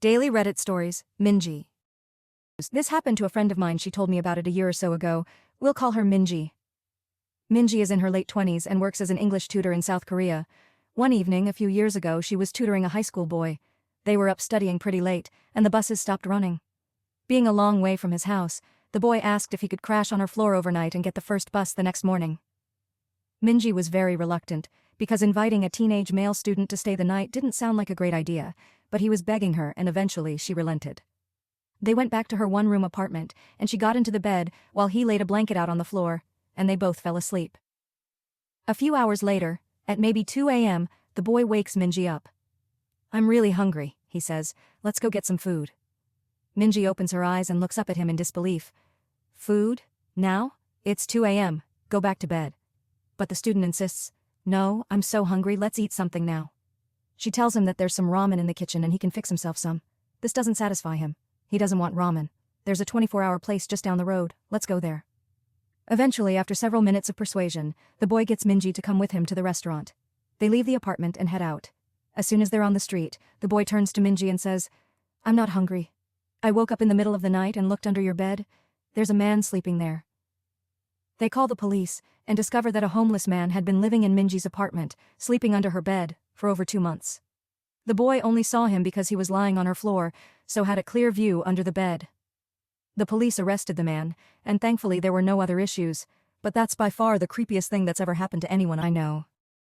Daily Reddit stories, Minji. This happened to a friend of mine. She told me about it a year or so ago. We'll call her Minji. Minji is in her late 20s and works as an English tutor in South Korea. One evening, a few years ago, she was tutoring a high school boy. They were up studying pretty late, and the buses stopped running. Being a long way from his house, the boy asked if he could crash on her floor overnight and get the first bus the next morning. Minji was very reluctant, because inviting a teenage male student to stay the night didn't sound like a great idea, but he was begging her and eventually she relented. They went back to her one-room apartment, and she got into the bed while he laid a blanket out on the floor, and they both fell asleep. A few hours later, at maybe 2 a.m., the boy wakes Minji up. "I'm really hungry," he says. "Let's go get some food." Minji opens her eyes and looks up at him in disbelief. "Food? Now? It's 2 a.m., go back to bed." But the student insists, "No, I'm so hungry, let's eat something now." She tells him that there's some ramen in the kitchen and he can fix himself some. This doesn't satisfy him. He doesn't want ramen. There's a 24-hour place just down the road, let's go there. Eventually, after several minutes of persuasion, the boy gets Minji to come with him to the restaurant. They leave the apartment and head out. As soon as they're on the street, the boy turns to Minji and says, "I'm not hungry. I woke up in the middle of the night and looked under your bed. There's a man sleeping there." They call the police and discover that a homeless man had been living in Minji's apartment, sleeping under her bed, for over 2 months. The boy only saw him because he was lying on her floor, so had a clear view under the bed. The police arrested the man, and thankfully there were no other issues, but that's by far the creepiest thing that's ever happened to anyone I know.